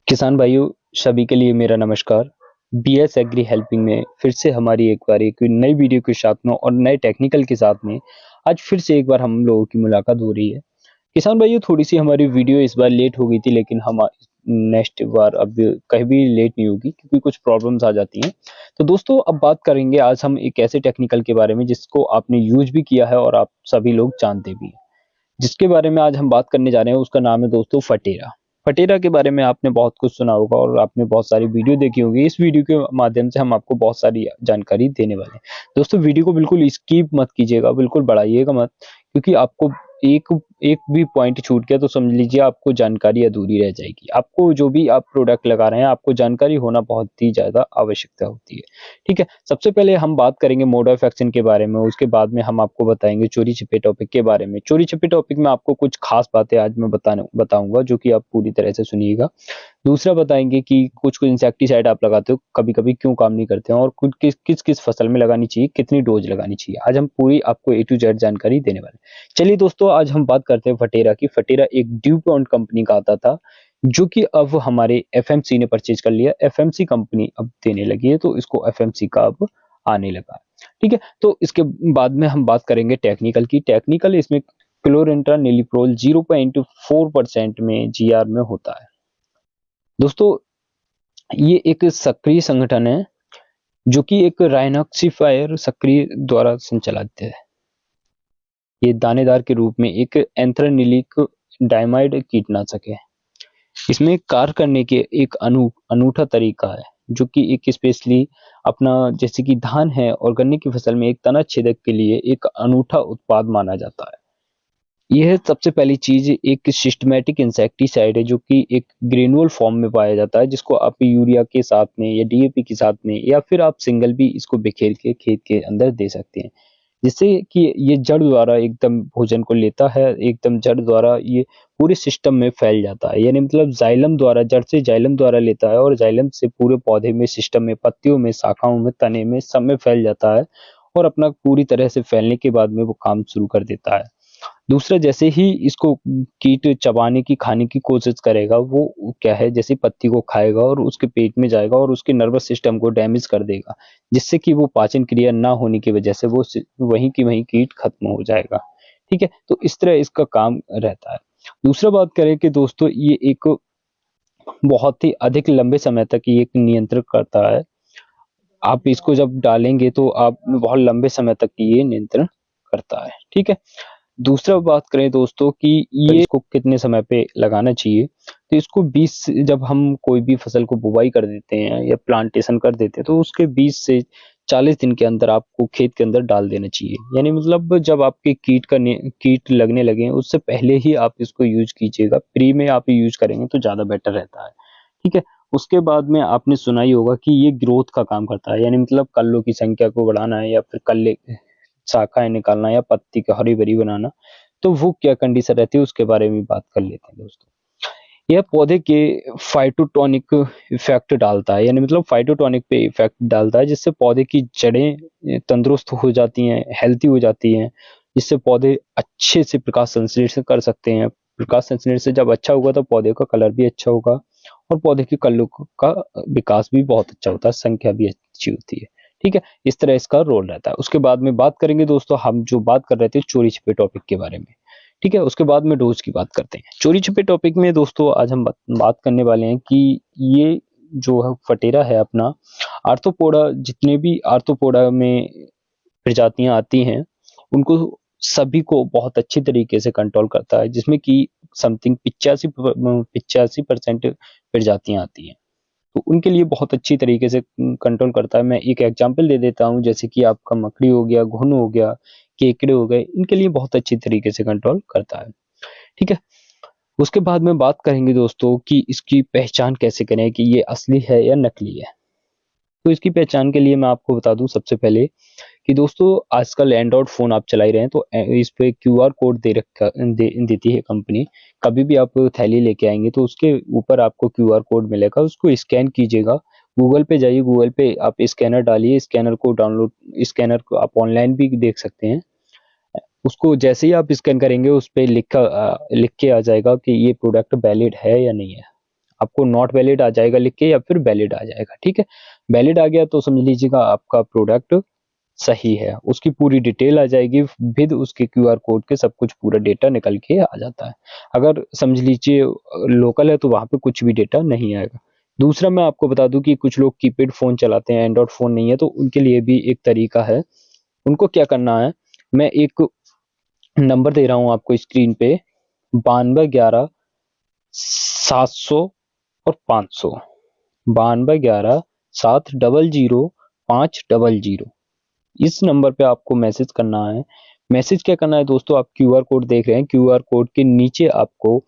किसान भाइयों सभी के लिए मेरा नमस्कार। बीएस एग्री हेल्पिंग में फिर से हमारी एक बार एक नई वीडियो के साथ में और नए टेक्निकल के साथ में आज फिर से एक बार हम लोगों की मुलाकात हो रही है। किसान भाइयों थोड़ी सी हमारी वीडियो इस बार लेट हो गई थी, लेकिन हम नेक्स्ट बार अब कहीं भी लेट नहीं होगी क्योंकि कुछ प्रॉब्लम्स आ जाती हैं। तो दोस्तों अब बात करेंगे आज हम एक ऐसे टेक्निकल के बारे में जिसको आपने यूज भी किया है और आप सभी लोग जानते भी हैं। जिसके बारे में आज हम बात करने जा रहे हैं उसका नाम है दोस्तों फटेरा। फटेरा के बारे में आपने बहुत कुछ सुना होगा और आपने बहुत सारी वीडियो देखी होगी। इस वीडियो के माध्यम से हम आपको बहुत सारी जानकारी देने वाले हैं। दोस्तों वीडियो को बिल्कुल स्किप मत कीजिएगा, बिल्कुल बढ़ाइएगा मत, क्योंकि आपको एक एक भी पॉइंट छूट गया तो समझ लीजिए आपको जानकारी अधूरी रह जाएगी। आपको जो भी आप प्रोडक्ट लगा रहे हैं आपको जानकारी होना बहुत ही ज़्यादा आवश्यकता होती है। ठीक है, सबसे पहले हम बात करेंगे मोड ऑफ एक्शन के बारे में, उसके बाद में हम आपको बताएंगे चोरी छिपे टॉपिक के बारे में। चोरी छिपे टॉपिक में आपको कुछ खास बातें आज मैं बताऊंगा जो कि आप पूरी तरह से सुनिएगा। दूसरा बताएंगे कि कुछ-कुछ इंसेक्टिसाइड आप लगाते हो, कभी-कभी क्यों काम नहीं करते हैं और कुछ किस-किस फसल में लगानी चाहिए, कितनी डोज़ लगानी चाहिए। आज हम पूरी आपको ए टू जेड जानकारी देने वाले हैं। चलिए दोस्तों आज हम बात करते हैं फटेरा की। फटेरा एक ड्यूपॉन्ट कंपनी का आता था, जो कि अब हमारे एफएमसी ने परचेज़ कर लिया। एफएमसी कंपनी अब देने लगी है, तो इसको एफएमसी का अब आने लगा है। ठीक है, तो इसके बाद में हम बात करेंगे टेक्निकल की। टेक्निकल इसमें क्लोरेंट्रानिलिप्रोल 0.4% में जीआर में होता है। दोस्तों ये एक सक्रिय संगठन है जो कि एक राइनॉक्सिफायर सक्रिय द्वारा संचालित है। ये दानेदार के रूप में एक एंथ्रेनिलिक डाइमाइड कीटनाशक है। इसमें कार्य करने के एक अनूठा तरीका है जो कि एक स्पेशली अपना जैसे कि धान है और गन्ने की फसल में एक तना छेदक के लिए एक अनूठा उत्पाद माना जाता है। यह सबसे पहली चीज एक सिस्टमैटिक इंसेक्टिसाइड है जो कि एक ग्रेनुअल फॉर्म में पाया जाता है, जिसको आप यूरिया के साथ में या डीएपी के साथ में या फिर आप सिंगल भी इसको बिखेर के खेत के अंदर दे सकते हैं, जिससे कि ये जड़ द्वारा एकदम भोजन को लेता है, एकदम जड़ द्वारा ये पूरे सिस्टम में फैल जाता है। यानी मतलब जाइलम द्वारा, जड़ से जाइलम द्वारा लेता है और जाइलम से पूरे पौधे में, सिस्टम में, पत्तियों में, शाखाओं में, तने में, सब में फैल जाता है और अपना पूरी तरह से फैलने के बाद में वो काम शुरू कर देता है। दूसरा, जैसे ही इसको कीट चबाने की, खाने की कोशिश करेगा, वो क्या है, जैसे पत्ती को खाएगा और उसके पेट में जाएगा और उसके नर्वस सिस्टम को डैमेज कर देगा, जिससे कि वो पाचन क्रिया ना होने की वजह से वो वहीं की वहीं कीट खत्म हो जाएगा। ठीक है, तो इस तरह इसका काम रहता है। दूसरा बात करें कि दोस्तों ये एक बहुत ही अधिक लंबे समय तक ये एक नियंत्रण करता है। आप इसको जब डालेंगे तो आप बहुत लंबे समय तक ये नियंत्रण करता है। ठीक है, दूसरा बात करें दोस्तों कि ये इसको कितने समय पे लगाना चाहिए, तो इसको 20 से, जब हम कोई भी फसल को बुवाई कर देते हैं या प्लांटेशन कर देते हैं तो उसके 20 से 40 दिन के अंदर आपको खेत के अंदर डाल देना चाहिए। यानी मतलब जब आपके कीट लगने लगे उससे पहले ही आप इसको यूज कीजिएगा। प्री में आप यूज करेंगे तो ज़्यादा बेटर रहता है। ठीक है, उसके बाद में आपने सुना ही होगा कि ये ग्रोथ का काम करता है, यानी मतलब कल्लों की संख्या को बढ़ाना है या फिर कल्ले शाखाएँ निकालना या पत्ती को हरी-भरी बनाना, तो वो क्या कंडीशन रहती है उसके बारे में बात कर लेते हैं दोस्तों। यह पौधे के फाइटोटॉनिक इफ़ेक्ट डालता है, यानी मतलब फाइटोटॉनिक पे इफ़ेक्ट डालता है, जिससे पौधे की जड़ें तंदुरुस्त हो जाती हैं, हेल्दी हो जाती हैं, जिससे पौधे अच्छे से प्रकाश संश्लेषण कर सकते हैं। प्रकाश संश्लेषण जब अच्छा होगा तो पौधे का कलर भी अच्छा होगा और पौधे के कल्लों का विकास भी बहुत अच्छा होता है, संख्या भी अच्छी होती है। ठीक है, इस तरह इसका रोल रहता है। उसके बाद में बात करेंगे दोस्तों, हम जो बात कर रहे थे चोरी छिपे टॉपिक के बारे में। ठीक है, उसके बाद में डोज की बात करते हैं। चोरी छिपे टॉपिक में दोस्तों आज हम बात करने वाले हैं कि ये जो है फटेरा है अपना, आर्थ्रोपोडा, जितने भी आर्थ्रोपोडा में प्रजातियां आती हैं उनको सभी को बहुत अच्छी तरीके से कंट्रोल करता है, जिसमें कि समथिंग 85% प्रजातियां आती हैं, तो उनके लिए बहुत अच्छी तरीके से कंट्रोल करता है। मैं एक एग्जांपल दे देता हूँ, जैसे कि आपका मकड़ी हो गया, घुन हो गया, केकड़े हो गए, इनके लिए बहुत अच्छी तरीके से कंट्रोल करता है। ठीक है, उसके बाद में बात करेंगे दोस्तों कि इसकी पहचान कैसे करें कि ये असली है या नकली है। तो इसकी पहचान के लिए मैं आपको बता दूं सबसे पहले कि दोस्तों आजकल एंड्रॉइड फ़ोन आप चला ही रहे हैं तो इस पे क्यूआर कोड देती है कंपनी। कभी भी आप थैली लेके आएँगे तो उसके ऊपर आपको क्यूआर कोड मिलेगा, उसको स्कैन कीजिएगा। गूगल पे जाइए, गूगल पे आप स्कैनर डालिए, स्कैनर को आप ऑनलाइन भी देख सकते हैं। उसको जैसे ही आप स्कैन करेंगे उस पे लिख के आ जाएगा कि ये प्रोडक्ट वैलिड है या नहीं है। आपको नॉट वैलिड आ जाएगा लिख के या फिर वैलिड आ जाएगा। ठीक है, वैलिड आ गया तो समझ लीजिएगा आपका प्रोडक्ट सही है, उसकी पूरी डिटेल आ जाएगी, विद उसके क्यूआर कोड के सब कुछ पूरा डेटा निकल के आ जाता है। अगर समझ लीजिए लोकल है तो वहाँ पे कुछ भी डेटा नहीं आएगा। दूसरा मैं आपको बता दूं कि कुछ लोग कीपैड फ़ोन चलाते हैं, एंड्रॉयड फ़ोन नहीं है, तो उनके लिए भी एक तरीका है। उनको क्या करना है, मैं एक नंबर दे रहा हूँ आपको स्क्रीन पे, 9211 700 और 500, 9211 700 500। इस नंबर पे आपको मैसेज करना है। मैसेज क्या करना है दोस्तों, आप क्यूआर कोड देख रहे हैं, क्यूआर कोड के नीचे आपको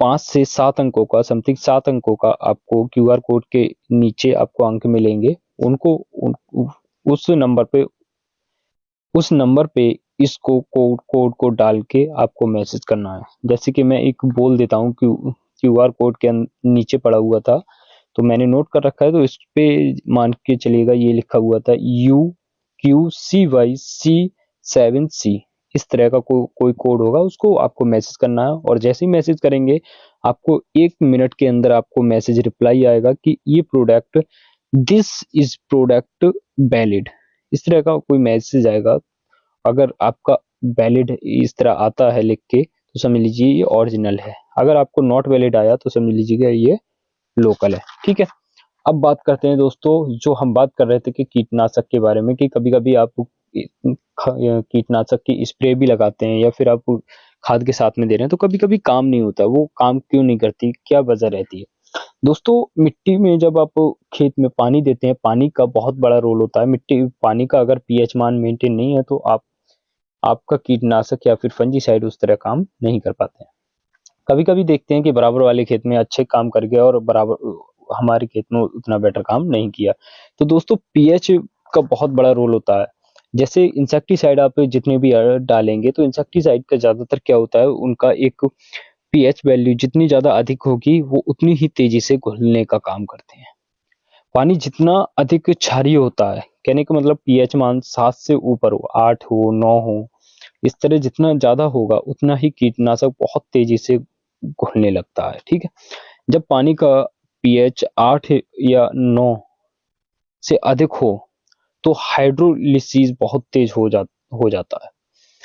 5 से 7 अंकों का, समथिंग 7 अंकों का आपको क्यूआर कोड के नीचे आपको अंक मिलेंगे। उनको उस नंबर पे इसको कोड को डाल के आपको मैसेज करना है। जैसे कि मैं एक बोल देता हूँ, क्यूआर कोड के नीचे पड़ा हुआ था तो मैंने नोट कर रखा है, तो इस पे मान के चलिएगा ये लिखा हुआ था UQCYC7C। इस तरह का कोई कोड होगा, उसको आपको मैसेज करना है, और जैसे ही मैसेज करेंगे आपको 1 मिनट के अंदर आपको मैसेज रिप्लाई आएगा कि ये product, this is product valid. इस तरह का कोई मैसेज आएगा। अगर आपका वैलिड इस तरह आता है लिख के तो समझ लीजिए ये ओरिजिनल है। अगर आपको नॉट वैलिड आया तो समझ लीजिएगा ये लोकल है। ठीक है, अब बात करते हैं दोस्तों, जो हम बात कर रहे थे कि कीटनाशक के बारे में, कि कभी कभी आप कीटनाशक की स्प्रे भी लगाते हैं या फिर आप खाद के साथ में दे रहे हैं तो कभी कभी काम नहीं होता। वो काम क्यों नहीं करती, क्या वजह रहती है दोस्तों? मिट्टी में जब आप खेत में पानी देते हैं, पानी का बहुत बड़ा रोल होता है। मिट्टी पानी का अगर पीएच मान मेंटेन नहीं है तो आपका कीटनाशक या फिर फंजीसाइड उस तरह काम नहीं कर पाते हैं। कभी कभी देखते हैं कि बराबर वाले खेत में अच्छे काम कर गया और बराबर हमारे खेत में उतना बेटर काम नहीं किया। तो दोस्तों पीएच का बहुत बड़ा रोल होता है। जैसे इंसेक्टिसाइड आप जितने भी डालेंगे तो इंसेक्टिसाइड का ज्यादातर क्या होता है, उनका एक पीएच वैल्यू जितनी ज्यादा अधिक होगी वो उतनी ही तेजी से घुलने का काम करते हैं। पानी जितना अधिक क्षारीय होता है, कहने का मतलब पीएच मान 7 से ऊपर हो, 8 हो, 9 हो, इस तरह जितना ज्यादा होगा उतना ही कीटनाशक बहुत तेजी से घुलने लगता है। ठीक है, जब पानी का पीएच 8 या 9 से अधिक हो तो हाइड्रोलिसिस बहुत तेज हो जाता है।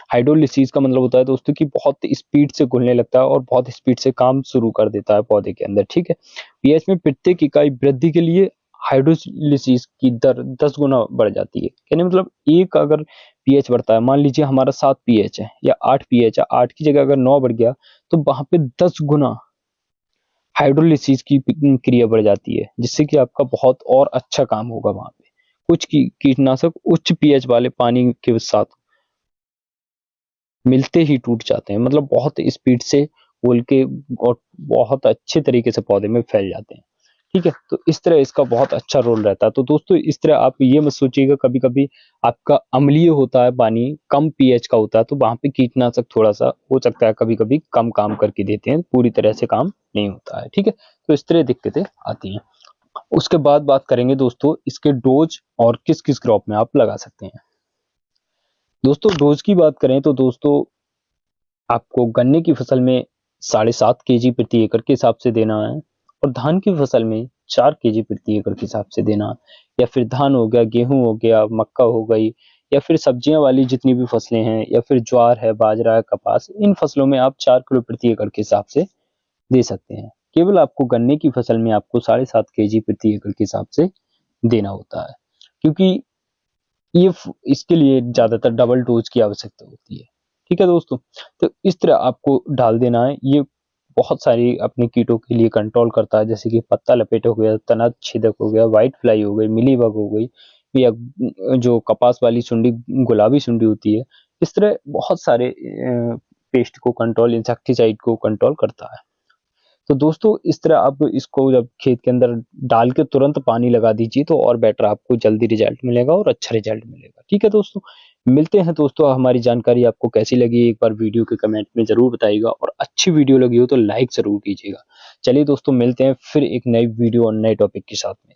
हाइड्रोलिसिस का मतलब होता है दोस्तों कि बहुत स्पीड से घुलने लगता है और बहुत स्पीड से काम शुरू कर देता है पौधे के अंदर। ठीक है, पीएच में प्रत्येक इकाई वृद्धि के लिए हाइड्रोलिसिस की दर 10 गुना बढ़ जाती है। कहने मतलब एक अगर पीएच बढ़ता है, मान लीजिए हमारा 7 पीएच है या 8 पीएच है, 8 की जगह अगर 9 बढ़ गया तो वहां पे 10 गुना हाइड्रोलिसिस की क्रिया बढ़ जाती है, जिससे कि आपका बहुत और अच्छा काम होगा वहां पे। कुछ कीटनाशक उच्च पीएच वाले पानी के साथ मिलते ही टूट जाते हैं, मतलब बहुत स्पीड से घुल के और बहुत अच्छे तरीके से पौधे में फैल जाते हैं। ठीक है, तो इस तरह इसका बहुत अच्छा रोल रहता है। तो दोस्तों इस तरह आप ये मत सोचिएगा कभी कभी आपका अम्लीय होता है पानी, कम पीएच का होता है, तो वहां पे कीटनाशक थोड़ा सा हो सकता है कभी कभी कम काम करके देते हैं, पूरी तरह से काम नहीं होता है। ठीक है, तो इस तरह दिक्कतें आती हैं। उसके बाद बात करेंगे दोस्तों इसके डोज और किस किस क्रॉप में आप लगा सकते हैं। दोस्तों डोज की बात करें तो दोस्तों आपको गन्ने की फसल में 7.5 केजी प्रति एकड़ के हिसाब से देना है, और धान की फसल में 4 केजी प्रति एकड़ के हिसाब से देना, या फिर धान हो गया, गेहूं हो गया, मक्का हो गई, या फिर सब्जियां वाली जितनी भी फसलें हैं, या फिर ज्वार है, बाजरा है, कपास, इन फसलों में आप 4 किलो प्रति एकड़ के हिसाब से दे सकते हैं। केवल आपको गन्ने की फसल में आपको 7.5 केजी प्रति एकड़ के हिसाब से देना होता है, क्योंकि ये इसके लिए ज्यादातर डबल डोज की आवश्यकता होती है। ठीक है दोस्तों, तो इस तरह आपको डाल देना है। ये बहुत सारी अपने कीटों के लिए कंट्रोल करता है, जैसे कि पत्ता लपेट हो गया, तना छेदक हो गया, व्हाइट फ्लाई हो गई, मिलीबग हो गई, या जो कपास वाली सुंडी, गुलाबी सुंडी होती है, इस तरह बहुत सारे पेस्ट को कंट्रोल, इंसेक्टिसाइड को कंट्रोल करता है। तो दोस्तों इस तरह आप इसको जब खेत के अंदर डाल के तुरंत पानी लगा दीजिए तो और बेटर आपको जल्दी रिजल्ट मिलेगा और अच्छा रिजल्ट मिलेगा। ठीक है दोस्तों, मिलते हैं दोस्तों। हमारी जानकारी आपको कैसी लगी एक बार वीडियो के कमेंट में जरूर बताइएगा, और अच्छी वीडियो लगी हो तो लाइक जरूर कीजिएगा। चलिए दोस्तों, मिलते हैं फिर एक नई वीडियो और नए टॉपिक के साथ में।